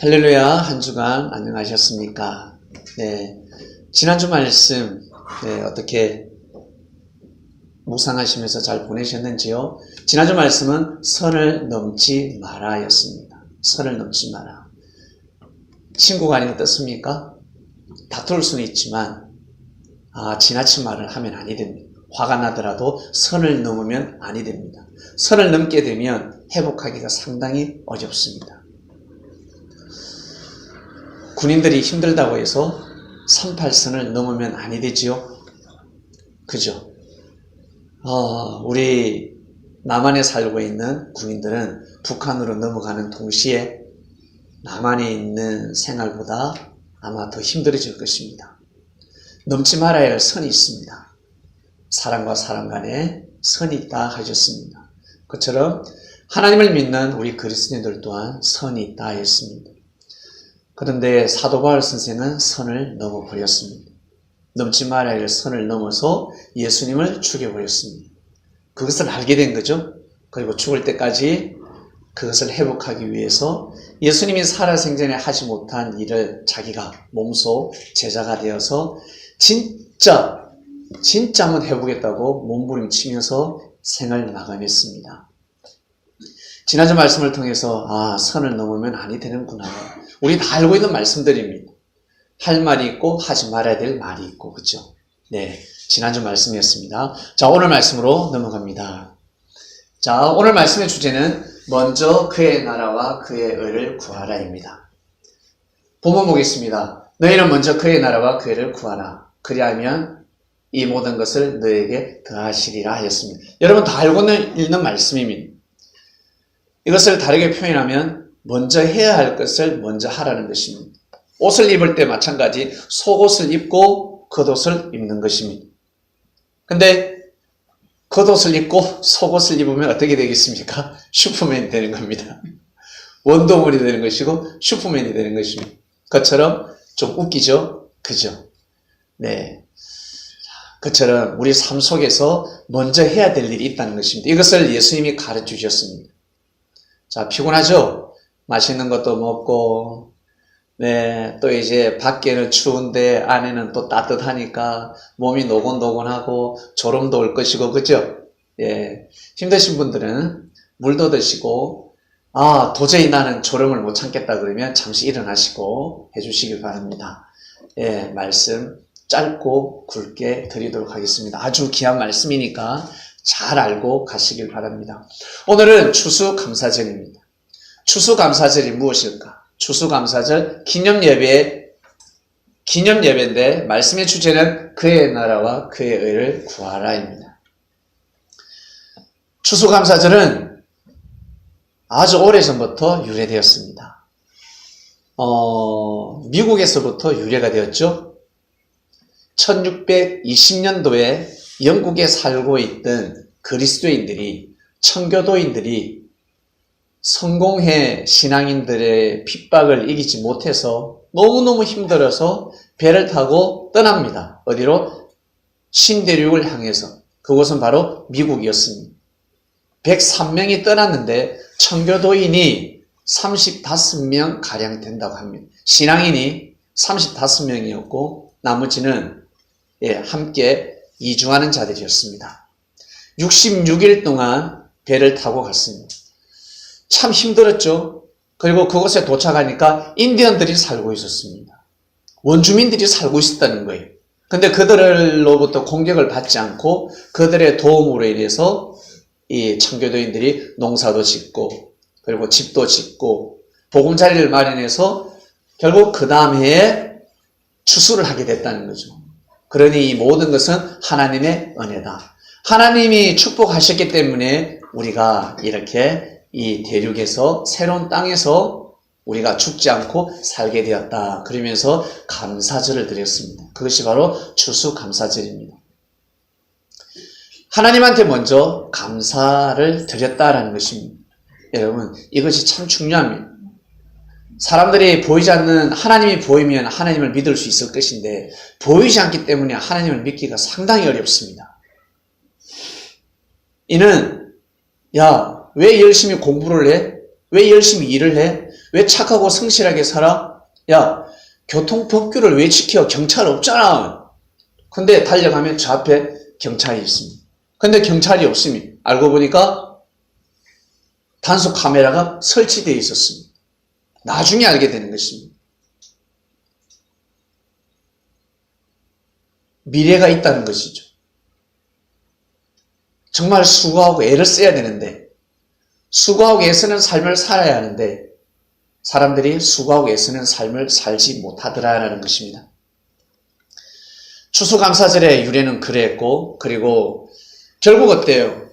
할렐루야, 한 주간 안녕하셨습니까? 네. 지난주 말씀, 어떻게 묵상하시면서 잘 보내셨는지요? 지난주 말씀은 선을 넘지 마라 였습니다. 선을 넘지 마라. 친구 간이 어떻습니까? 다툴 수는 있지만, 지나친 말을 하면 아니 됩니다. 화가 나더라도 선을 넘으면 아니 됩니다. 선을 넘게 되면 회복하기가 상당히 어렵습니다. 군인들이 힘들다고 해서 38선을 넘으면 아니 되지요? 그죠? 우리 남한에 살고 있는 군인들은 북한으로 넘어가는 동시에 남한에 있는 생활보다 아마 더 힘들어질 것입니다. 넘지 말아야 할 선이 있습니다. 사람과 사람 간에 선이 있다 하셨습니다. 그처럼 하나님을 믿는 우리 그리스도인들 또한 선이 있다 했습니다. 그런데 사도 바울 선생은 선을 넘어버렸습니다. 넘지 말아야 할 선을 넘어서 예수님을 죽여버렸습니다. 그것을 알게 된 거죠. 그리고 죽을 때까지 그것을 회복하기 위해서 예수님이 살아생전에 하지 못한 일을 자기가 몸소 제자가 되어서 진짜 한번 해보겠다고 몸부림치면서 생을 마감했습니다. 지난주 말씀을 통해서 선을 넘으면 아니 되는구나. 우리 다 알고 있는 말씀들입니다. 할 말이 있고 하지 말아야 될 말이 있고, 그렇죠? 네, 지난주 말씀이었습니다. 자, 오늘 말씀으로 넘어갑니다. 자, 오늘 말씀의 주제는 먼저 그의 나라와 그의 의를 구하라입니다. 본문 보겠습니다. 너희는 먼저 그의 나라와 그의 의를 구하라. 그리하면 이 모든 것을 너에게 더하시리라 하였습니다. 여러분 다 알고 있는 말씀입니다. 이것을 다르게 표현하면 먼저 해야 할 것을 먼저 하라는 것입니다. 옷을 입을 때 마찬가지 속옷을 입고 겉옷을 입는 것입니다. 근데 겉옷을 입고 속옷을 입으면 어떻게 되겠습니까? 슈퍼맨이 되는 겁니다. 원더우먼이 되는 것이고 슈퍼맨이 되는 것입니다. 그것처럼 좀 웃기죠? 그죠? 네. 그것처럼 우리 삶 속에서 먼저 해야 될 일이 있다는 것입니다. 이것을 예수님이 가르쳐 주셨습니다. 자, 피곤하죠? 맛있는 것도 먹고, 또 이제 밖에는 추운데 안에는 또 따뜻하니까 몸이 노곤노곤하고 졸음도 올 것이고, 그죠? 힘드신 분들은 물도 드시고, 도저히 나는 졸음을 못 참겠다 그러면 잠시 일어나시고 해주시길 바랍니다. 말씀 짧고 굵게 드리도록 하겠습니다. 아주 귀한 말씀이니까 잘 알고 가시길 바랍니다. 오늘은 추수감사절입니다. 추수감사절이 무엇일까? 추수감사절 기념예배인데 말씀의 주제는 그의 나라와 그의 의를 구하라입니다. 추수감사절은 아주 오래전부터 유래되었습니다. 미국에서부터 유래가 되었죠. 1620년도에 영국에 살고 있던 그리스도인들이, 청교도인들이 성공회 신앙인들의 핍박을 이기지 못해서 너무너무 힘들어서 배를 타고 떠납니다. 어디로? 신대륙을 향해서. 그곳은 바로 미국이었습니다. 103명이 떠났는데 청교도인이 35명 가량 된다고 합니다. 신앙인이 35명이었고 나머지는 함께 이주하는 자들이었습니다. 66일 동안 배를 타고 갔습니다. 참 힘들었죠. 그리고 그곳에 도착하니까 인디언들이 살고 있었습니다. 원주민들이 살고 있었다는 거예요. 근데 그들로부터 공격을 받지 않고 그들의 도움으로 인해서 이 청교도인들이 농사도 짓고 그리고 집도 짓고 보금자리를 마련해서 결국 그 다음 해에 추수를 하게 됐다는 거죠. 그러니 이 모든 것은 하나님의 은혜다. 하나님이 축복하셨기 때문에 우리가 이렇게 이 대륙에서 새로운 땅에서 우리가 죽지 않고 살게 되었다. 그러면서 감사절을 드렸습니다. 그것이 바로 추수감사절입니다. 하나님한테 먼저 감사를 드렸다라는 것입니다. 여러분, 이것이 참 중요합니다. 사람들이 보이지 않는 하나님이 보이면 하나님을 믿을 수 있을 것인데 보이지 않기 때문에 하나님을 믿기가 상당히 어렵습니다. 이는 왜 열심히 공부를 해? 왜 열심히 일을 해? 왜 착하고 성실하게 살아? 야, 교통법규를 왜 지켜? 경찰 없잖아. 근데 달려가면 저 앞에 경찰이 있습니다. 근데 경찰이 없으면 알고 보니까 단속 카메라가 설치되어 있었습니다. 나중에 알게 되는 것입니다. 미래가 있다는 것이죠. 정말 수고하고 애를 써야 되는데, 수고하고 애쓰는 삶을 살아야 하는데 사람들이 수고하고 애쓰는 삶을 살지 못하더라라는 것입니다. 추수감사절의 유래는 그랬고, 그리고 결국 어때요?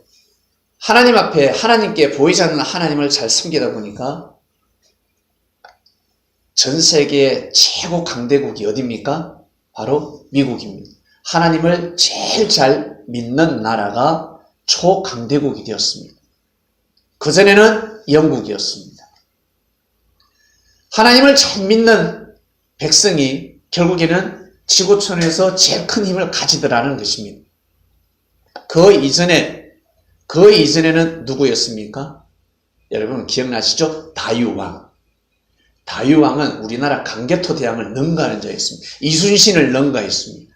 하나님 앞에 하나님께 보이지 않는 하나님을 잘 섬기다 보니까 전 세계의 최고 강대국이 어디입니까? 바로 미국입니다. 하나님을 제일 잘 믿는 나라가 초강대국이 되었습니다. 그전에는 영국이었습니다. 하나님을 잘 믿는 백성이 결국에는 지구촌에서 제일 큰 힘을 가지더라는 것입니다. 그 이전에는 누구였습니까? 여러분 기억나시죠? 다유왕. 다유왕은 우리나라 강개토 대왕을 능가하는 자였습니다. 이순신을 능가했습니다.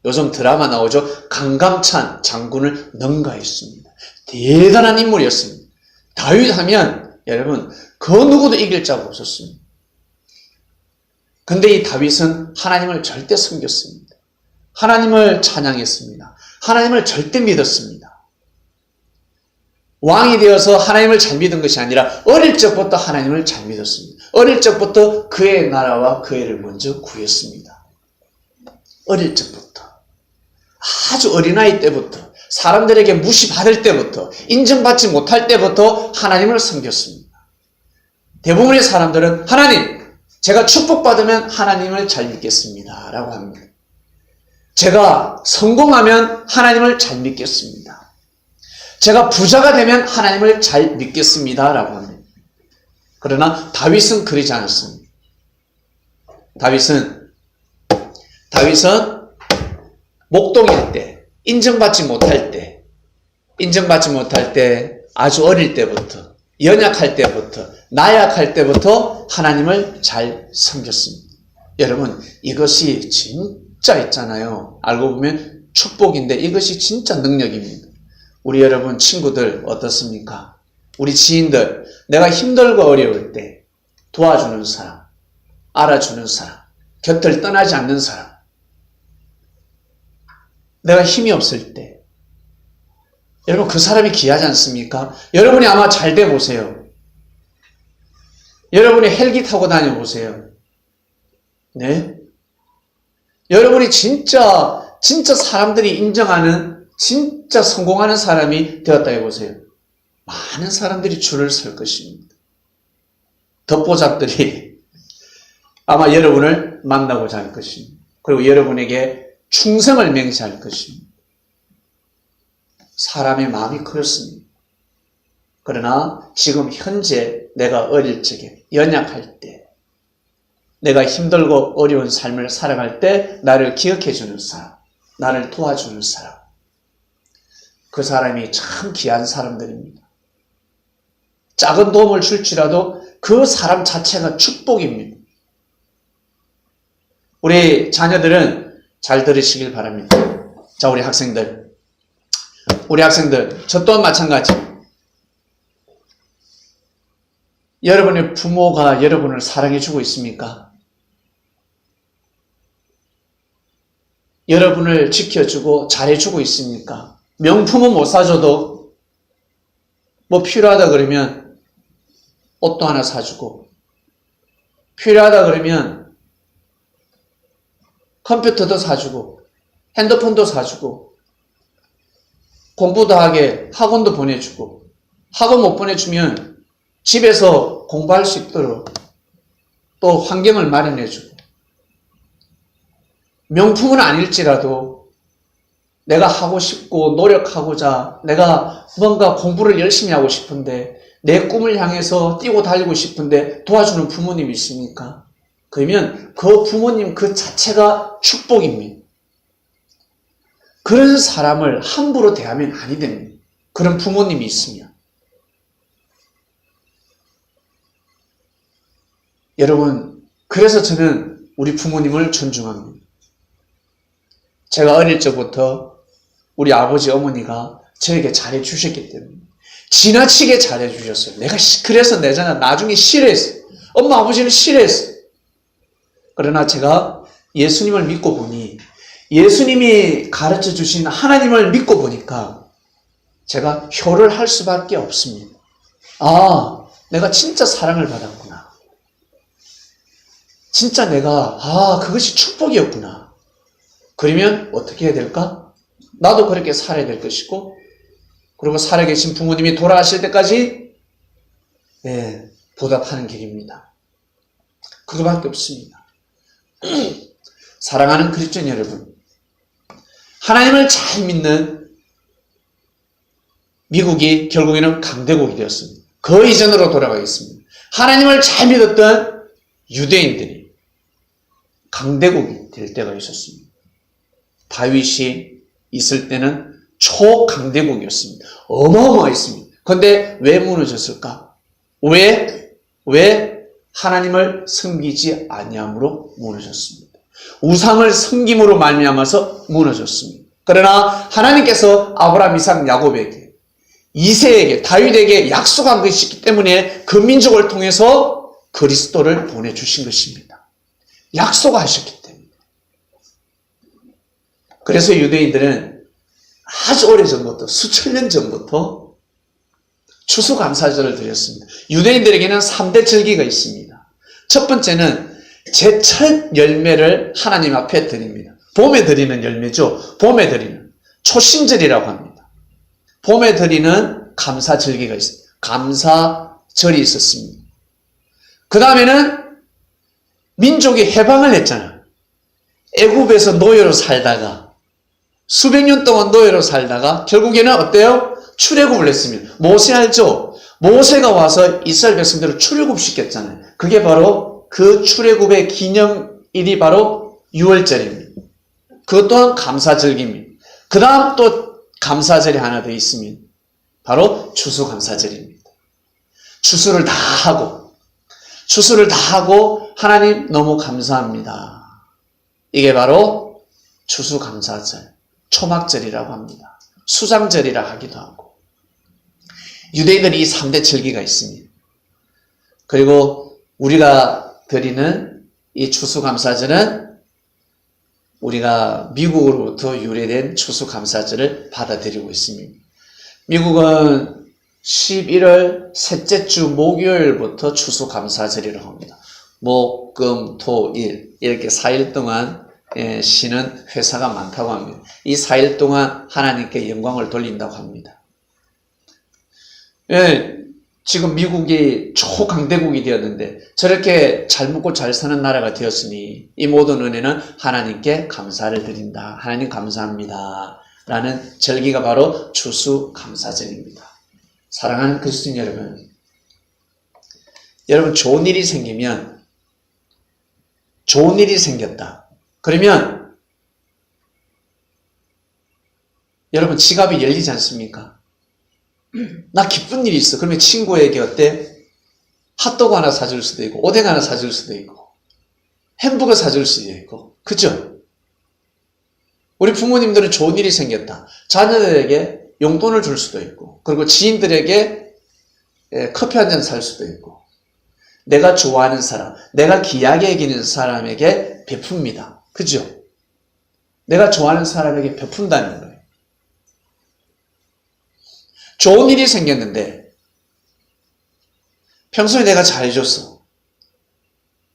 요즘 드라마 나오죠? 강감찬 장군을 능가했습니다. 대단한 인물이었습니다. 다윗 하면 여러분 그 누구도 이길 자가 없었습니다. 근데 이 다윗은 하나님을 절대 섬겼습니다. 하나님을 찬양했습니다. 하나님을 절대 믿었습니다. 왕이 되어서 하나님을 잘 믿은 것이 아니라 어릴 적부터 하나님을 잘 믿었습니다. 어릴 적부터 그의 나라와 그 애를 먼저 구했습니다. 어릴 적부터. 아주 어린아이 때부터, 사람들에게 무시받을 때부터, 인정받지 못할 때부터 하나님을 섬겼습니다. 대부분의 사람들은 하나님, 제가 축복받으면 하나님을 잘 믿겠습니다 라고 합니다. 제가 성공하면 하나님을 잘 믿겠습니다. 제가 부자가 되면 하나님을 잘 믿겠습니다 라고 합니다. 그러나 다윗은 그러지 않았습니다. 다윗은 목동일 때, 인정받지 못할 때 아주 어릴 때부터, 연약할 때부터, 나약할 때부터 하나님을 잘 섬겼습니다. 여러분, 이것이 진짜 있잖아요. 알고 보면 축복인데 이것이 진짜 능력입니다. 우리 여러분 친구들 어떻습니까? 우리 지인들, 내가 힘들고 어려울 때 도와주는 사람, 알아주는 사람, 곁을 떠나지 않는 사람, 내가 힘이 없을 때 여러분 그 사람이 귀하지 않습니까? 여러분이 아마 잘 돼 보세요. 여러분이 헬기 타고 다녀 보세요. 네? 여러분이 진짜 사람들이 인정하는 진짜 성공하는 사람이 되었다 해보세요. 많은 사람들이 줄을 설 것입니다. 덕보잡들이 아마 여러분을 만나고자 할 것입니다. 그리고 여러분에게 충성을 맹세할 것입니다. 사람의 마음이 그렇습니다. 그러나 지금 현재 내가 어릴 적에 연약할 때, 내가 힘들고 어려운 삶을 살아갈 때 나를 기억해 주는 사람, 나를 도와주는 사람, 그 사람이 참 귀한 사람들입니다. 작은 도움을 줄지라도 그 사람 자체가 축복입니다. 우리 자녀들은 잘 들으시길 바랍니다. 자, 우리 학생들, 저 또한 마찬가지. 여러분의 부모가 여러분을 사랑해주고 있습니까? 여러분을 지켜주고 잘해주고 있습니까? 명품은 못 사줘도 뭐 필요하다 그러면 옷도 하나 사주고, 필요하다 그러면 컴퓨터도 사주고, 핸드폰도 사주고, 공부도 하게 학원도 보내주고, 학원 못 보내주면 집에서 공부할 수 있도록 또 환경을 마련해주고, 명품은 아닐지라도 내가 하고 싶고 노력하고자, 내가 뭔가 공부를 열심히 하고 싶은데 내 꿈을 향해서 뛰고 달리고 싶은데 도와주는 부모님이 있습니까? 그러면 그 부모님 그 자체가 축복입니다. 그런 사람을 함부로 대하면 아니 됩니다. 그런 부모님이 있으면. 여러분, 그래서 저는 우리 부모님을 존중합니다. 제가 어릴 적부터 우리 아버지 어머니가 저에게 잘해 주셨기 때문에 지나치게 잘해 주셨어요. 그래서 내가 나중에 싫어했어요. 엄마 아버지는 싫어했어요. 그러나 제가 예수님을 믿고 보니 예수님이 가르쳐 주신 하나님을 믿고 보니까 제가 효를 할 수밖에 없습니다. 아, 내가 진짜 사랑을 받았구나. 진짜 내가 그것이 축복이었구나. 그러면 어떻게 해야 될까? 나도 그렇게 살아야 될 것이고, 그리고 살아계신 부모님이 돌아가실 때까지 보답하는 길입니다. 그거밖에 없습니다. 사랑하는 그리스도인 여러분, 하나님을 잘 믿는 미국이 결국에는 강대국이 되었습니다. 그 이전으로 돌아가겠습니다. 하나님을 잘 믿었던 유대인들이 강대국이 될 때가 있었습니다. 다윗이 있을 때는 초강대국이었습니다. 어마어마했습니다. 그런데 왜 무너졌을까? 왜 하나님을 섬기지 아니함으로 무너졌습니다. 우상을 섬김으로 말미암아서 무너졌습니다. 그러나 하나님께서 아브라함, 이삭, 야곱에게, 이새에게, 다윗에게 약속한 것이 있기 때문에 그 민족을 통해서 그리스도를 보내주신 것입니다. 약속하셨기 때문에. 그래서 유대인들은 아주 오래전부터, 수천 년 전부터 추수감사절을 드렸습니다. 유대인들에게는 3대 절기가 있습니다. 첫 번째는 제첫 열매를 하나님 앞에 드립니다. 봄에 드리는 열매죠. 봄에 드리는 초신절이라고 합니다. 봄에 드리는 감사절기가 있습니다. 감사절이 있었습니다. 그 다음에는 민족이 해방을 했잖아요. 애굽에서 노예로 살다가 수백 년 동안 노예로 살다가 결국에는 어때요? 출애굽을 했습니다. 모세 알죠? 모세가 와서 이스라엘 백성들을 출애굽시켰잖아요. 그게 바로 그 출애굽의 기념일이 바로 6월절입니다. 그것 또한 감사절기입니다. 그 다음 또 감사절이 하나 더 있습니다. 바로 추수감사절입니다. 추수를 다 하고 하나님 너무 감사합니다. 이게 바로 추수감사절, 초막절이라고 합니다. 수장절이라 하기도 하고. 유대인들이 이 3대 절기가 있습니다. 그리고 우리가 드리는 이 추수감사절은 우리가 미국으로부터 유래된 추수감사절을 받아들이고 있습니다. 미국은 11월 셋째 주 목요일부터 추수감사절이라고 합니다. 목, 금, 토, 일 이렇게 4일 동안 쉬는 회사가 많다고 합니다. 이 4일 동안 하나님께 영광을 돌린다고 합니다. 지금 미국이 초강대국이 되었는데 저렇게 잘 먹고 잘 사는 나라가 되었으니 이 모든 은혜는 하나님께 감사를 드린다. 하나님 감사합니다. 라는 절기가 바로 추수감사절입니다. 사랑하는 그리스도인 여러분 좋은 일이 생겼다. 그러면 여러분 지갑이 열리지 않습니까? 나 기쁜 일이 있어. 그러면 친구에게 어때? 핫도그 하나 사줄 수도 있고 오뎅 하나 사줄 수도 있고 햄버거 사줄 수도 있고 그죠? 우리 부모님들은 좋은 일이 생겼다. 자녀들에게 용돈을 줄 수도 있고 그리고 지인들에게 커피 한 잔 살 수도 있고 내가 좋아하는 사람, 내가 귀하게 여기는 사람에게 베풉니다. 그죠? 내가 좋아하는 사람에게 베푼다는 거예요. 좋은 일이 생겼는데 평소에 내가 잘해줬어.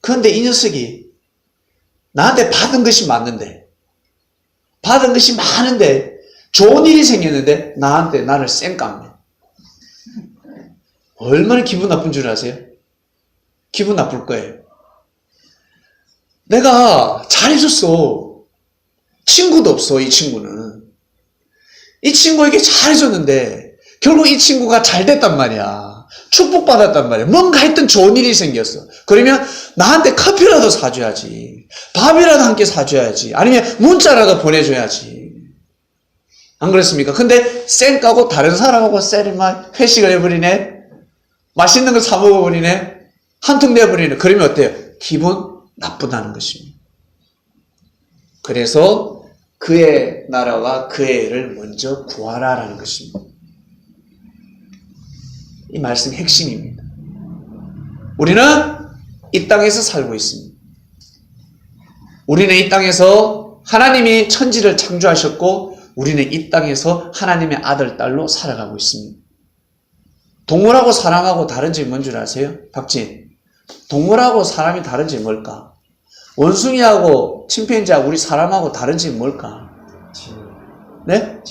그런데 이 녀석이 나한테 받은 것이 많은데 좋은 일이 생겼는데 나를 쌩까매. 얼마나 기분 나쁜 줄 아세요? 기분 나쁠 거예요. 내가 잘해줬어. 친구도 없어. 이 친구는. 이 친구에게 잘해줬는데 결국 이 친구가 잘 됐단 말이야. 축복받았단 말이야. 뭔가 하여튼 좋은 일이 생겼어. 그러면 나한테 커피라도 사줘야지. 밥이라도 함께 사줘야지. 아니면 문자라도 보내줘야지. 안 그렇습니까? 근데 쌩 까고 다른 사람하고 쎄리만 회식을 해버리네. 맛있는 거 사 먹어버리네. 한턱 내버리는, 그러면 어때요? 기분 나쁘다는 것입니다. 그래서 그의 나라와 그의 의를 먼저 구하라라는 것입니다. 이 말씀의 핵심입니다. 우리는 이 땅에서 살고 있습니다. 우리는 이 땅에서 하나님이 천지를 창조하셨고 우리는 이 땅에서 하나님의 아들, 딸로 살아가고 있습니다. 동물하고 사람하고 다른 점이 뭔 줄 아세요? 박진, 동물하고 사람이 다른 점이 뭘까? 원숭이하고 침팬지하고 우리 사람하고 다른 점이 뭘까? 지능. 네?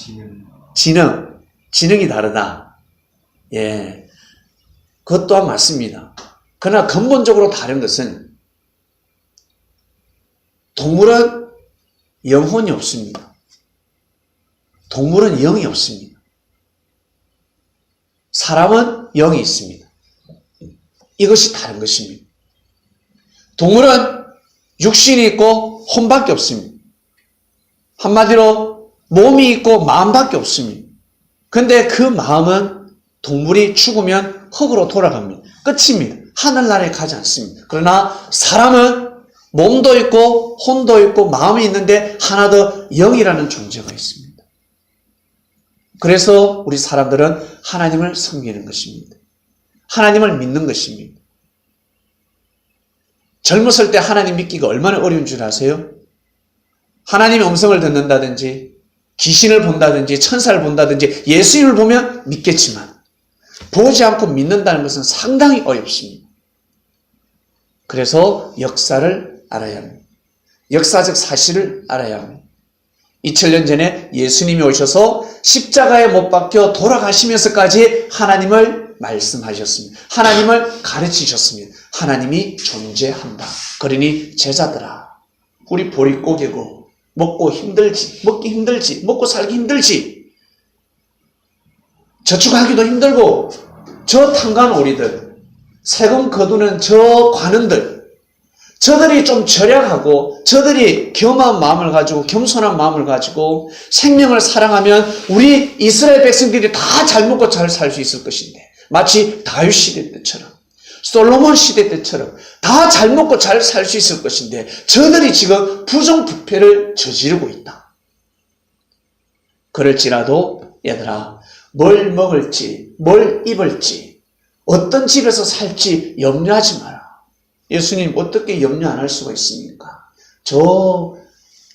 지능. 지능이 다르다. 예. 그것 또한 맞습니다. 그러나 근본적으로 다른 것은 동물은 영혼이 없습니다. 동물은 영이 없습니다. 사람은 영이 있습니다. 이것이 다른 것입니다. 동물은 육신이 있고 혼밖에 없습니다. 한마디로 몸이 있고 마음밖에 없습니다. 근데 그 마음은 동물이 죽으면 흙으로 돌아갑니다. 끝입니다. 하늘나라에 가지 않습니다. 그러나 사람은 몸도 있고 혼도 있고 마음이 있는데 하나 더 영이라는 존재가 있습니다. 그래서 우리 사람들은 하나님을 섬기는 것입니다. 하나님을 믿는 것입니다. 젊었을 때 하나님 믿기가 얼마나 어려운 줄 아세요? 하나님의 음성을 듣는다든지 귀신을 본다든지 천사를 본다든지 예수님을 보면 믿겠지만 보지 않고 믿는다는 것은 상당히 어렵습니다. 그래서 역사를 알아야 합니다. 역사적 사실을 알아야 합니다. 2000년 전에 예수님이 오셔서 십자가에 못 박혀 돌아가시면서까지 하나님을 말씀하셨습니다. 하나님을 가르치셨습니다. 하나님이 존재한다. 그러니 제자들아, 우리 보릿고개고 먹기 힘들지, 먹고 살기 힘들지, 저축하기도 힘들고, 저 탄간오리들, 세금 거두는 저 관원들, 저들이 좀 절약하고 저들이 겸한 마음을 가지고 겸손한 마음을 가지고 생명을 사랑하면 우리 이스라엘 백성들이 다 잘 먹고 잘 살 수 있을 것인데, 마치 다윗 시대 때처럼 솔로몬 시대 때처럼 다 잘 먹고 잘 살 수 있을 것인데 저들이 지금 부정부패를 저지르고 있다. 그럴지라도 얘들아, 뭘 먹을지 뭘 입을지 어떤 집에서 살지 염려하지 마라. 예수님 어떻게 염려 안 할 수가 있습니까? 저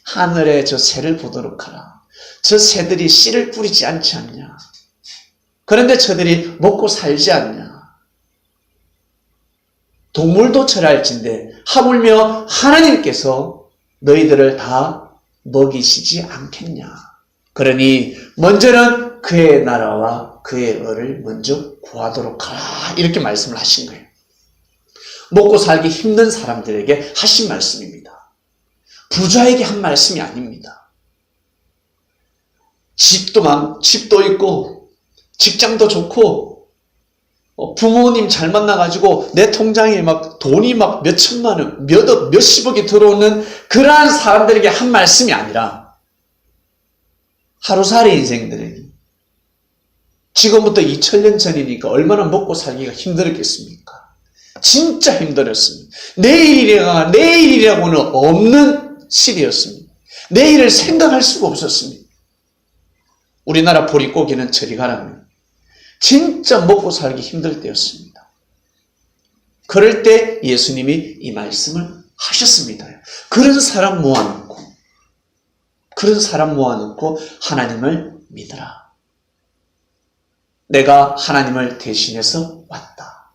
하늘에 저 새를 보도록 하라. 저 새들이 씨를 뿌리지 않지 않냐? 그런데 저들이 먹고 살지 않냐? 동물도 절할진데 하물며 하나님께서 너희들을 다 먹이시지 않겠냐? 그러니 먼저는 그의 나라와 그의 의를 먼저 구하도록 하라. 이렇게 말씀을 하신 거예요. 먹고 살기 힘든 사람들에게 하신 말씀입니다. 부자에게 한 말씀이 아닙니다. 집도 있고 직장도 좋고 부모님 잘 만나가지고 내 통장에 막 돈이 막 몇천만 원, 몇십억이 들어오는 그러한 사람들에게 한 말씀이 아니라 하루살이 인생들에게, 지금부터 2000년 전이니까 얼마나 먹고 살기가 힘들었겠습니까? 진짜 힘들었습니다. 내일이라고는 없는 시대였습니다. 내일을 생각할 수가 없었습니다. 우리나라 보릿고개는 저리 가라면 진짜 먹고 살기 힘들 때였습니다. 그럴 때 예수님이 이 말씀을 하셨습니다. 그런 사람 모아놓고 하나님을 믿으라. 내가 하나님을 대신해서 왔다.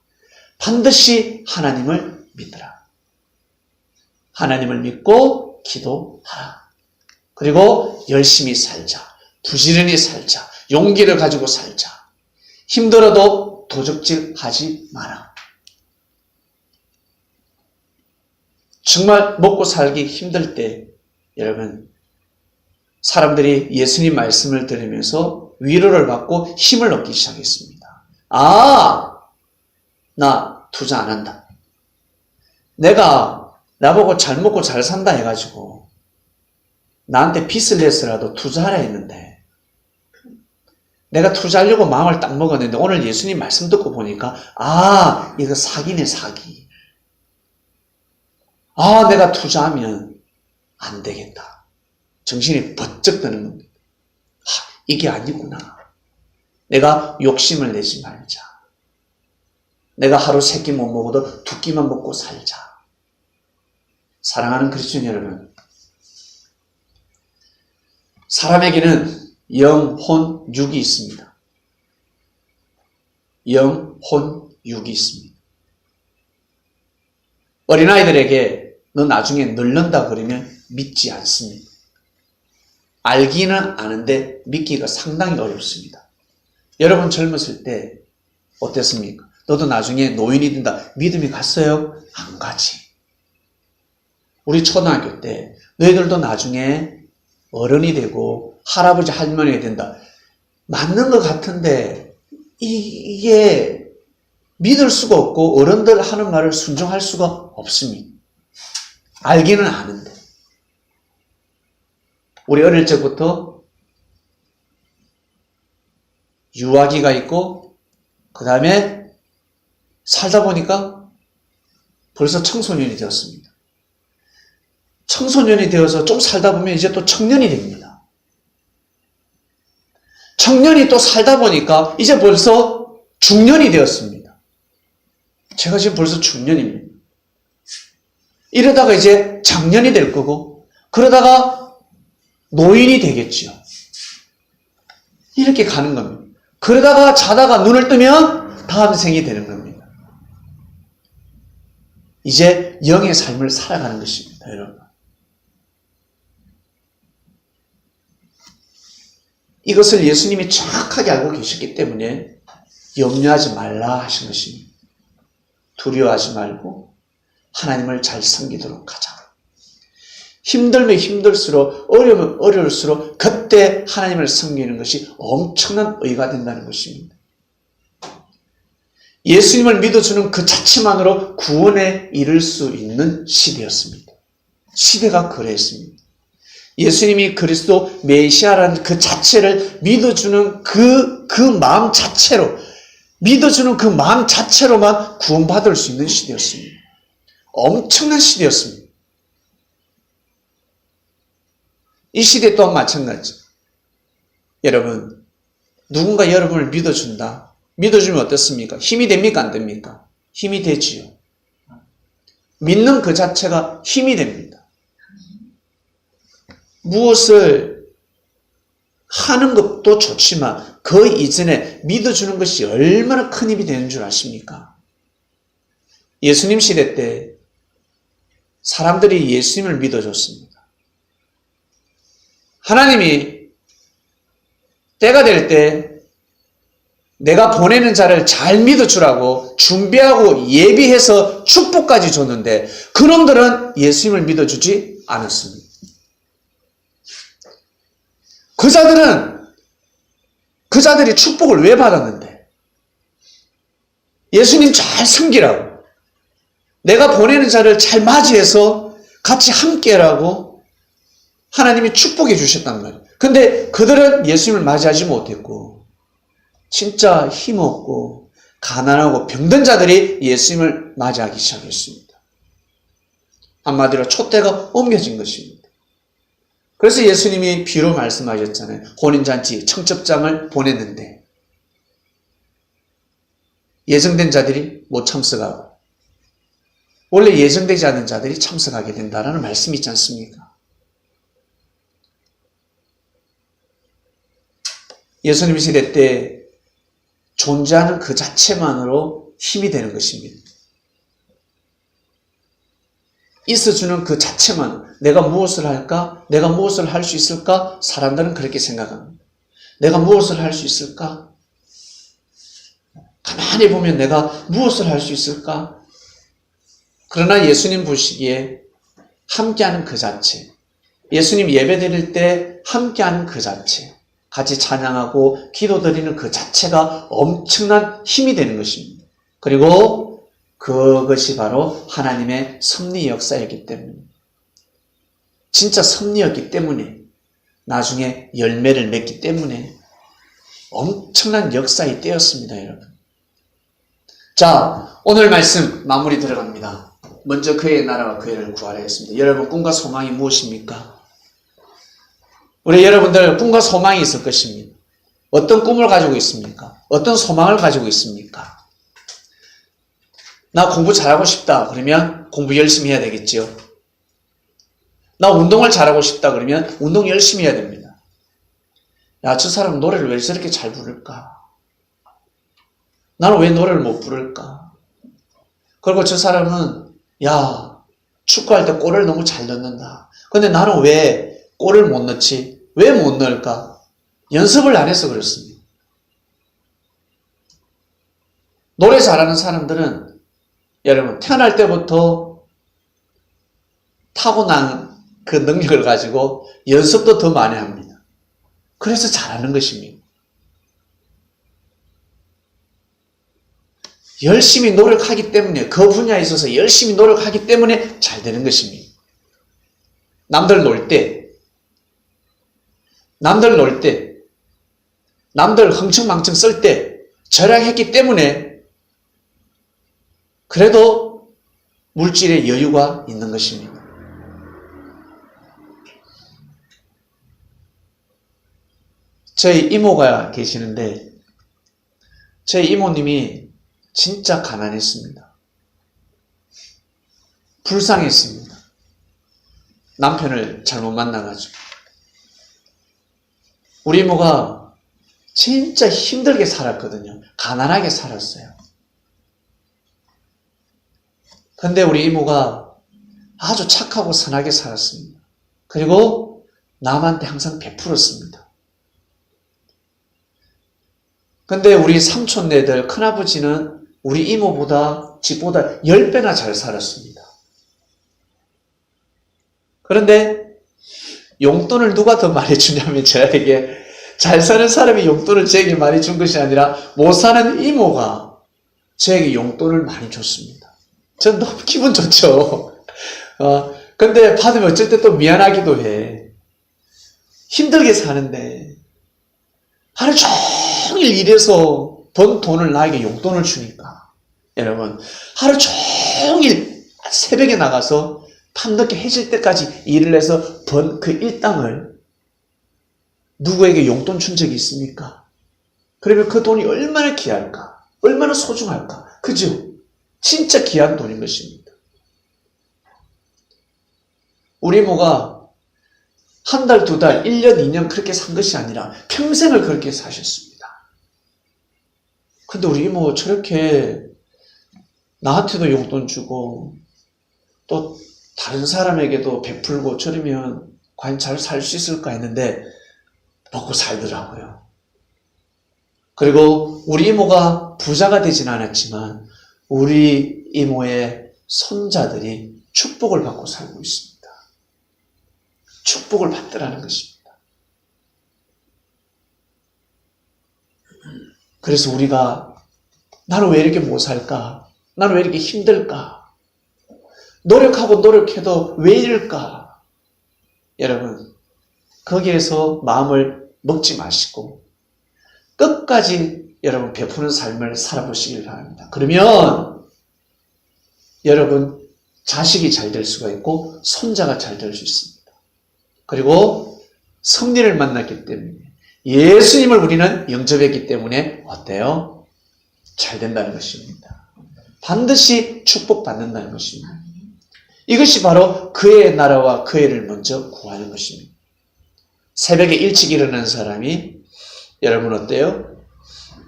반드시 하나님을 믿으라. 하나님을 믿고 기도하라. 그리고 열심히 살자. 부지런히 살자. 용기를 가지고 살자. 힘들어도 도적질하지 마라. 정말 먹고 살기 힘들 때 여러분, 사람들이 예수님 말씀을 들으면서 위로를 받고 힘을 얻기 시작했습니다. 나 투자 안 한다. 내가 나보고 잘 먹고 잘 산다 해가지고 나한테 빚을 내서라도 투자하라 했는데 내가 투자하려고 마음을 딱 먹었는데 오늘 예수님 말씀 듣고 보니까 이거 사기네, 사기. 아, 내가 투자하면 안 되겠다. 정신이 번쩍 드는 겁니다. 이게 아니구나. 내가 욕심을 내지 말자. 내가 하루 3끼 못 먹어도 2끼만 먹고 살자. 사랑하는 그리스도인 여러분, 사람에게는 영, 혼, 육이 있습니다. 영, 혼, 육이 있습니다. 어린아이들에게 너 나중에 늙는다 그러면 믿지 않습니다. 알기는 아는데 믿기가 상당히 어렵습니다. 여러분 젊었을 때 어땠습니까? 너도 나중에 노인이 된다. 믿음이 갔어요? 안 가지. 우리 초등학교 때 너희들도 나중에 어른이 되고 할아버지 할머니가 된다. 맞는 것 같은데 이게 믿을 수가 없고 어른들 하는 말을 순종할 수가 없습니다. 알기는 아는데. 우리 어릴 적부터 유아기가 있고 그 다음에 살다 보니까 벌써 청소년이 되었습니다. 청소년이 되어서 좀 살다 보면 이제 또 청년이 됩니다. 청년이 또 살다 보니까 이제 벌써 중년이 되었습니다. 제가 지금 벌써 중년입니다. 이러다가 이제 장년이 될 거고 그러다가 노인이 되겠지요. 이렇게 가는 겁니다. 그러다가 자다가 눈을 뜨면 다음 생이 되는 겁니다. 이제 영의 삶을 살아가는 것입니다, 여러분. 이것을 예수님이 정확하게 알고 계셨기 때문에 염려하지 말라 하신 것입니다. 두려워하지 말고 하나님을 잘 섬기도록 하자. 힘들면 힘들수록 어려우면 어려울수록 그때 하나님을 섬기는 것이 엄청난 의가 된다는 것입니다. 예수님을 믿어주는 그 자체만으로 구원에 이를 수 있는 시대였습니다. 시대가 그랬습니다. 예수님이 그리스도 메시아라는 그 자체를 믿어주는 그 마음 자체로 믿어주는 그 마음 자체로만 구원받을 수 있는 시대였습니다. 엄청난 시대였습니다. 이 시대 또한 마찬가지. 여러분, 누군가 여러분을 믿어준다. 믿어주면 어떻습니까? 힘이 됩니까? 안 됩니까? 힘이 되지요. 믿는 그 자체가 힘이 됩니다. 무엇을 하는 것도 좋지만 그 이전에 믿어주는 것이 얼마나 큰 힘이 되는 줄 아십니까? 예수님 시대 때 사람들이 예수님을 믿어줬습니다. 하나님이 때가 될 때 내가 보내는 자를 잘 믿어주라고 준비하고 예비해서 축복까지 줬는데 그놈들은 예수님을 믿어주지 않았습니다. 그 자들이 축복을 왜 받았는데? 예수님 잘 섬기라고, 내가 보내는 자를 잘 맞이해서 같이 함께라고 하나님이 축복해 주셨단 말이에요. 근데 그들은 예수님을 맞이하지 못했고 진짜 힘없고 가난하고 병든 자들이 예수님을 맞이하기 시작했습니다. 한마디로 촛대가 옮겨진 것입니다. 그래서 예수님이 비로 말씀하셨잖아요. 혼인잔치 청첩장을 보냈는데 예정된 자들이 못 참석하고 원래 예정되지 않은 자들이 참석하게 된다는 말씀이 있지 않습니까? 예수님 시대 때 존재하는 그 자체만으로 힘이 되는 것입니다. 있어주는 그 자체만, 내가 무엇을 할까? 내가 무엇을 할 수 있을까? 사람들은 그렇게 생각합니다. 내가 무엇을 할 수 있을까? 가만히 보면 내가 무엇을 할 수 있을까? 그러나 예수님 보시기에 함께하는 그 자체, 예수님 예배 드릴 때 함께하는 그 자체, 같이 찬양하고 기도드리는 그 자체가 엄청난 힘이 되는 것입니다. 그리고 그것이 바로 하나님의 섭리 역사였기 때문에, 진짜 섭리였기 때문에, 나중에 열매를 맺기 때문에 엄청난 역사의 때였습니다, 여러분. 자, 오늘 말씀 마무리 들어갑니다. 먼저 그의 나라와 그의를 구하려 했습니다. 여러분 꿈과 소망이 무엇입니까? 우리 여러분들 꿈과 소망이 있을 것입니다. 어떤 꿈을 가지고 있습니까? 어떤 소망을 가지고 있습니까? 나 공부 잘하고 싶다 그러면 공부 열심히 해야 되겠지요. 나 운동을 잘하고 싶다 그러면 운동 열심히 해야 됩니다. 야, 저 사람 노래를 왜 저렇게 잘 부를까? 나는 왜 노래를 못 부를까? 그리고 저 사람은 야, 축구할 때 골을 너무 잘 넣는다. 근데 나는 왜 골을 못 넣지? 왜 못 넣을까? 연습을 안 해서 그렇습니다. 노래 잘하는 사람들은 여러분 태어날 때부터 타고난 그 능력을 가지고 연습도 더 많이 합니다. 그래서 잘하는 것입니다. 열심히 노력하기 때문에 그 분야에 있어서 열심히 노력하기 때문에 잘 되는 것입니다. 남들 놀 때, 남들 흥청망청 쓸 때 절약했기 때문에 그래도 물질의 여유가 있는 것입니다. 저희 이모가 계시는데 저희 이모님이 진짜 가난했습니다. 불쌍했습니다. 남편을 잘못 만나가지고. 우리 이모가 진짜 힘들게 살았거든요. 가난하게 살았어요. 근데 우리 이모가 아주 착하고 선하게 살았습니다. 그리고 남한테 항상 베풀었습니다. 근데 우리 삼촌네들 큰아버지는 우리 이모보다 집보다 10배나 잘 살았습니다. 그런데 용돈을 누가 더 많이 주냐면 저에게 잘 사는 사람이 용돈을 저에게 많이 준 것이 아니라 못 사는 이모가 저에게 용돈을 많이 줬습니다. 전 너무 기분 좋죠. 근데 받으면 어쩔 때 또 미안하기도 해. 힘들게 사는데 하루 종일 일해서 번 돈을 나에게 용돈을 주니까 여러분 하루 종일 새벽에 나가서 밤늦게 해질 때까지 일을 해서 번 그 일당을 누구에게 용돈 준 적이 있습니까? 그러면 그 돈이 얼마나 귀할까? 얼마나 소중할까? 그죠? 진짜 귀한 돈인 것입니다. 우리 이모가 한 달, 두 달, 1년, 2년 그렇게 산 것이 아니라 평생을 그렇게 사셨습니다. 근데 우리 이모 저렇게 나한테도 용돈 주고 또 다른 사람에게도 베풀고 저러면 과연 잘 살 수 있을까 했는데 먹고 살더라고요. 그리고 우리 이모가 부자가 되진 않았지만 우리 이모의 손자들이 축복을 받고 살고 있습니다. 축복을 받더라는 것입니다. 그래서 우리가 나는 왜 이렇게 못 살까? 나는 왜 이렇게 힘들까? 노력하고 노력해도 왜 이럴까? 여러분, 거기에서 마음을 먹지 마시고 끝까지 여러분 베푸는 삶을 살아보시길 바랍니다. 그러면 여러분 자식이 잘 될 수가 있고 손자가 잘 될 수 있습니다. 그리고 성리를 만났기 때문에 예수님을 우리는 영접했기 때문에 어때요? 잘 된다는 것입니다. 반드시 축복받는다는 것입니다. 이것이 바로 그의 나라와 그의를 먼저 구하는 것입니다. 새벽에 일찍 일어나는 사람이 여러분 어때요?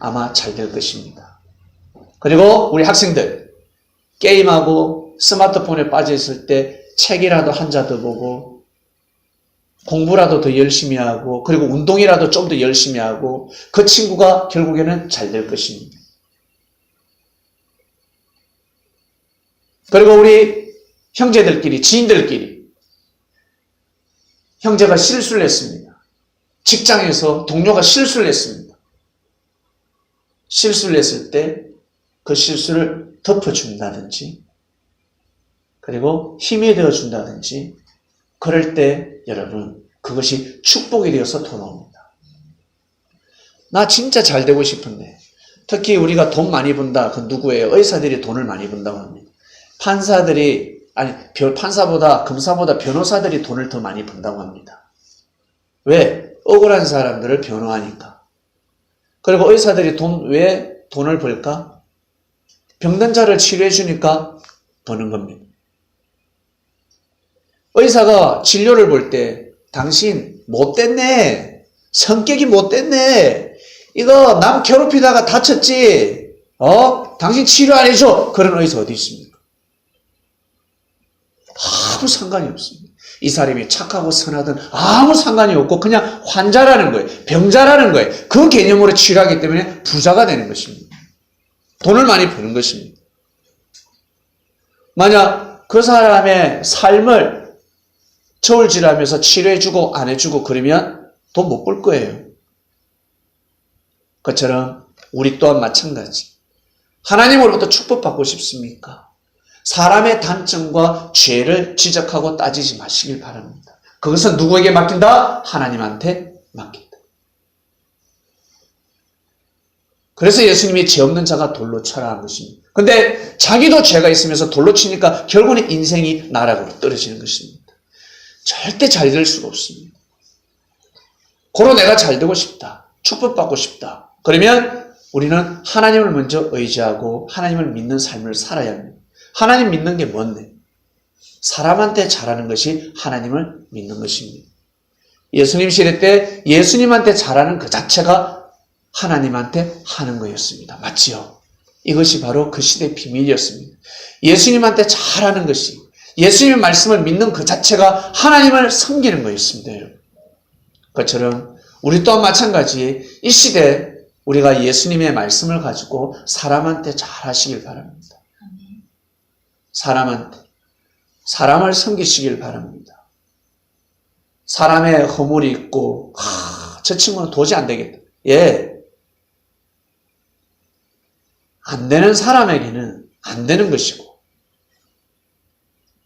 아마 잘 될 것입니다. 그리고 우리 학생들 게임하고 스마트폰에 빠져 있을 때 책이라도 한 자 더 보고 공부라도 더 열심히 하고 그리고 운동이라도 좀 더 열심히 하고 그 친구가 결국에는 잘 될 것입니다. 그리고 우리 형제들끼리 지인들끼리 형제가 실수를 했습니다. 직장에서 동료가 실수를 했습니다. 실수를 했을 때 그 실수를 덮어준다든지 그리고 힘이 되어준다든지 그럴 때 여러분 그것이 축복이 되어서 돌아옵니다. 나 진짜 잘 되고 싶은데 특히 우리가 돈 많이 번다. 그 누구예요? 의사들이 돈을 많이 번다고 합니다. 판사보다 검사보다 변호사들이 돈을 더 많이 번다고 합니다. 왜? 억울한 사람들을 변호하니까. 그리고 의사들이 왜 돈을 벌까? 병든 자를 치료해 주니까 버는 겁니다. 의사가 진료를 볼 때 당신 못됐네. 성격이 못됐네. 이거 남 괴롭히다가 다쳤지. 당신 치료 안 해줘. 그런 의사 어디 있습니까? 아무 상관이 없습니다. 이 사람이 착하고 선하든 아무 상관이 없고 그냥 환자라는 거예요. 병자라는 거예요. 그 개념으로 치료하기 때문에 부자가 되는 것입니다. 돈을 많이 버는 것입니다. 만약 그 사람의 삶을 저울질하면서 치료해주고 안 해주고 그러면 돈 못 벌 거예요. 그처럼 우리 또한 마찬가지. 하나님으로부터 축복받고 싶습니까? 사람의 단점과 죄를 지적하고 따지지 마시길 바랍니다. 그것은 누구에게 맡긴다? 하나님한테 맡긴다. 그래서 예수님이 죄 없는 자가 돌로 쳐라 한 것입니다. 근데 자기도 죄가 있으면서 돌로 치니까 결국은 인생이 나락으로 떨어지는 것입니다. 절대 잘 될 수가 없습니다. 고로 내가 잘 되고 싶다. 축복받고 싶다. 그러면 우리는 하나님을 먼저 의지하고 하나님을 믿는 삶을 살아야 합니다. 하나님 믿는 게 뭔데? 사람한테 잘하는 것이 하나님을 믿는 것입니다. 예수님 시대 때 예수님한테 잘하는 그 자체가 하나님한테 하는 거였습니다. 맞지요? 이것이 바로 그 시대의 비밀이었습니다. 예수님한테 잘하는 것이, 예수님의 말씀을 믿는 그 자체가 하나님을 섬기는 거였습니다. 여러분. 그것처럼 우리 또한 마찬가지 이 시대에 우리가 예수님의 말씀을 가지고 사람한테 잘하시길 바랍니다. 사람을 섬기시길 바랍니다. 사람의 허물이 있고 저 친구는 도저히 안 되겠다. 안 되는 사람에게는 안 되는 것이고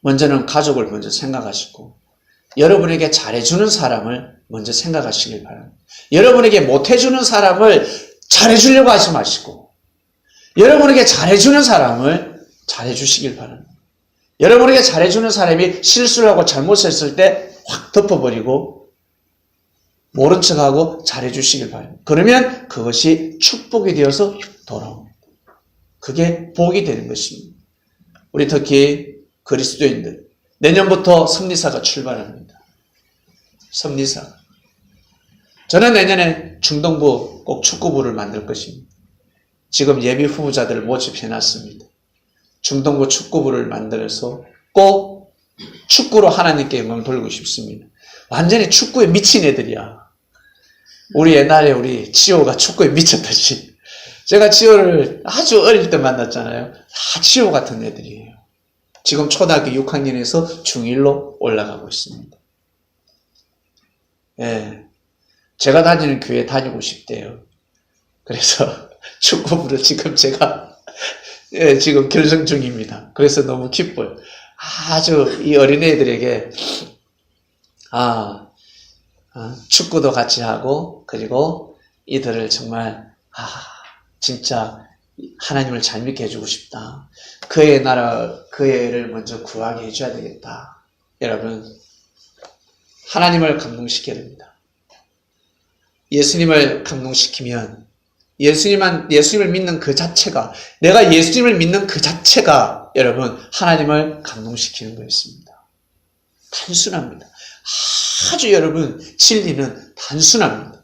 먼저는 가족을 먼저 생각하시고 여러분에게 잘해주는 사람을 먼저 생각하시길 바랍니다. 여러분에게 못해주는 사람을 잘해주려고 하지 마시고 여러분에게 잘해주는 사람을 잘해주시길 바랍니다. 여러분에게 잘해주는 사람이 실수를 하고 잘못했을 때 확 덮어버리고 모른 척하고 잘해주시길 바랍니다. 그러면 그것이 축복이 되어서 돌아옵니다. 그게 복이 되는 것입니다. 우리 특히 그리스도인들 내년부터 섭리사가 출발합니다. 섭리사. 저는 내년에 중동부 꼭 축구부를 만들 것입니다. 지금 예비 후보자들을 모집해놨습니다. 중동부 축구부를 만들어서 꼭 축구로 하나님께 영광을 돌리고 싶습니다. 완전히 축구에 미친 애들이야. 우리 옛날에 우리 지호가 축구에 미쳤듯이. 제가 지호를 아주 어릴 때 만났잖아요. 다 지호 같은 애들이에요. 지금 초등학교 6학년에서 중1로 올라가고 있습니다. 제가 다니는 교회 다니고 싶대요. 그래서 축구부를 지금 제가 지금 결정 중입니다. 그래서 너무 기뻐요. 아주 이 어린애들에게 축구도 같이 하고 그리고 이들을 정말 진짜 하나님을 잘 믿게 해주고 싶다. 그의 나라, 그의 애를 먼저 구하게 해줘야 되겠다. 여러분, 하나님을 감동시켜야 됩니다. 예수님을 감동시키면 예수님을 믿는 그 자체가, 내가 예수님을 믿는 그 자체가 여러분 하나님을 감동시키는 거였습니다. 단순합니다. 아주 여러분 진리는 단순합니다.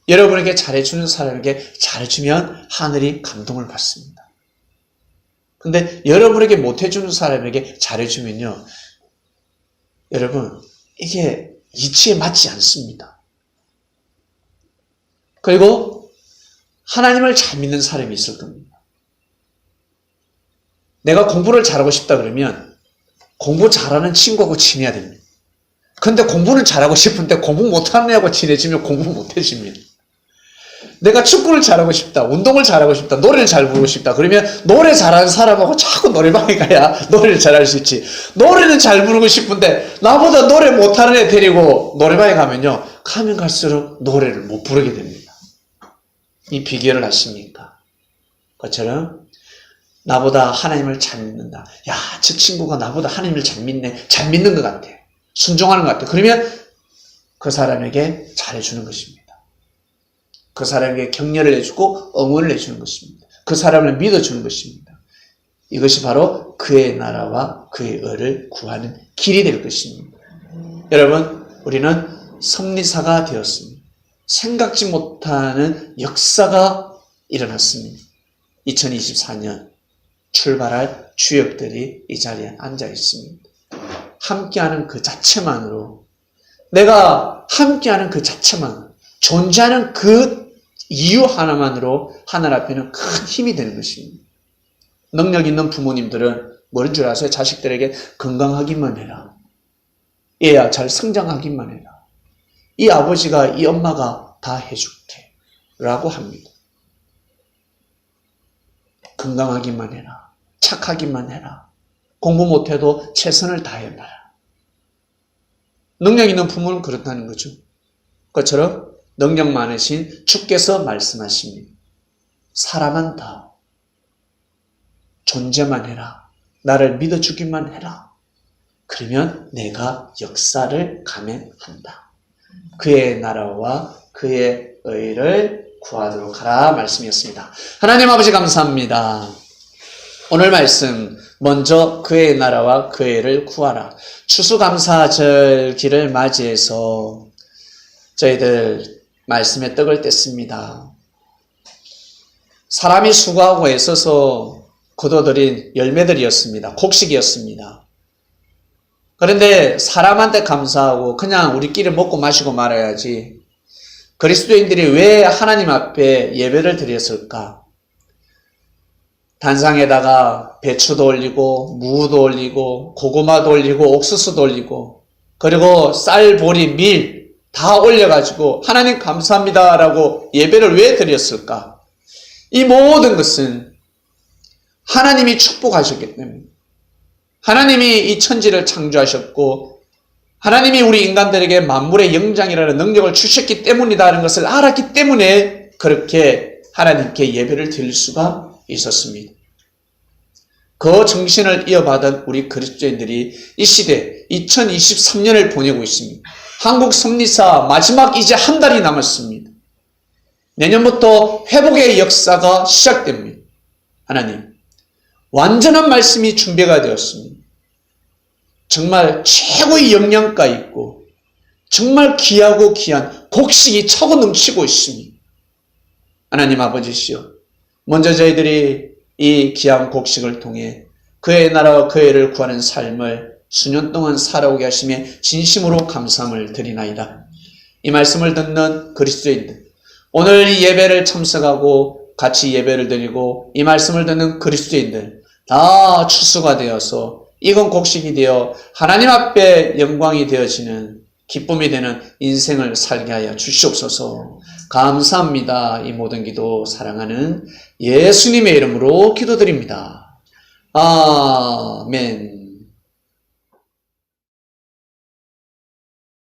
여러분에게 잘해주는 사람에게 잘해주면 하늘이 감동을 받습니다. 근데 여러분에게 못해주는 사람에게 잘해주면요, 여러분 이게 이치에 맞지 않습니다. 그리고 하나님을 잘 믿는 사람이 있을 겁니다. 내가 공부를 잘하고 싶다 그러면 공부 잘하는 친구하고 친해야 됩니다. 근데 공부는 잘하고 싶은데 공부 못하는 애하고 친해지면 공부 못해집니다. 내가 축구를 잘하고 싶다, 운동을 잘하고 싶다, 노래를 잘 부르고 싶다 그러면 노래 잘하는 사람하고 자꾸 노래방에 가야 노래를 잘할 수 있지. 노래는 잘 부르고 싶은데 나보다 노래 못하는 애 데리고 노래방에 가면요, 가면 갈수록 노래를 못 부르게 됩니다. 이 비결을 아십니까? 그것처럼 나보다 하나님을 잘 믿는다. 야, 저 친구가 나보다 하나님을 잘 믿네. 잘 믿는 것 같아. 순종하는 것 같아. 그러면 그 사람에게 잘해주는 것입니다. 그 사람에게 격려를 해주고 응원을 해주는 것입니다. 그 사람을 믿어주는 것입니다. 이것이 바로 그의 나라와 그의 의를 구하는 길이 될 것입니다. 여러분, 우리는 섭리사가 되었습니다. 생각지 못하는 역사가 일어났습니다. 2024년 출발할 주역들이 이 자리에 앉아 있습니다. 함께하는 그 자체만으로, 내가 함께하는 그 자체만으로, 존재하는 그 이유 하나만으로 하늘 앞에는 큰 힘이 되는 것입니다. 능력 있는 부모님들은 뭐인 줄 아세요? 자식들에게 건강하기만 해라. 얘야 잘 성장하기만 해라. 이 아버지가 이 엄마가 다 해줄게 라고 합니다. 건강하기만 해라. 착하기만 해라. 공부 못해도 최선을 다해봐라. 능력 있는 부모는 그렇다는 거죠. 그것처럼 능력 많으신 주께서 말씀하십니다. 사랑한다. 존재만 해라. 나를 믿어주기만 해라. 그러면 내가 역사를 감행한다. 그의 나라와 그의 의를 구하도록 하라 말씀이었습니다. 하나님 아버지 감사합니다. 오늘 말씀 먼저 그의 나라와 그의 의를 구하라. 추수감사절기를 맞이해서 저희들 말씀에 떡을 뗐습니다. 사람이 수고하고 애써서 거둬들인 열매들이었습니다. 곡식이었습니다. 그런데 사람한테 감사하고 그냥 우리끼리 먹고 마시고 말아야지 그리스도인들이 왜 하나님 앞에 예배를 드렸을까? 단상에다가 배추도 올리고 무도 올리고 고구마도 올리고 옥수수도 올리고 그리고 쌀, 보리, 밀 다 올려가지고 하나님 감사합니다 라고 예배를 왜 드렸을까? 이 모든 것은 하나님이 축복하셨기 때문에, 하나님이 이 천지를 창조하셨고 하나님이 우리 인간들에게 만물의 영장이라는 능력을 주셨기 때문이다라는 것을 알았기 때문에 그렇게 하나님께 예배를 드릴 수가 있었습니다. 그 정신을 이어받은 우리 그리스도인들이 이 시대 2023년을 보내고 있습니다. 한국 섭리사 마지막 이제 한 달이 남았습니다. 내년부터 회복의 역사가 시작됩니다. 하나님, 완전한 말씀이 준비가 되었습니다. 정말 최고의 영양가 있고 정말 귀하고 귀한 곡식이 차고 넘치고 있습니다. 하나님 아버지시여, 먼저 저희들이 이 귀한 곡식을 통해 그의 나라와 그의 의를 구하는 삶을 수년 동안 살아오게 하심에 진심으로 감사함을 드리나이다. 이 말씀을 듣는 그리스도인들, 오늘 이 예배를 참석하고 같이 예배를 드리고 이 말씀을 듣는 그리스도인들 다 추수가 되어서 익은 곡식이 되어 하나님 앞에 영광이 되어지는 기쁨이 되는 인생을 살게 하여 주시옵소서. 감사합니다. 이 모든 기도 사랑하는 예수님의 이름으로 기도드립니다. 아멘.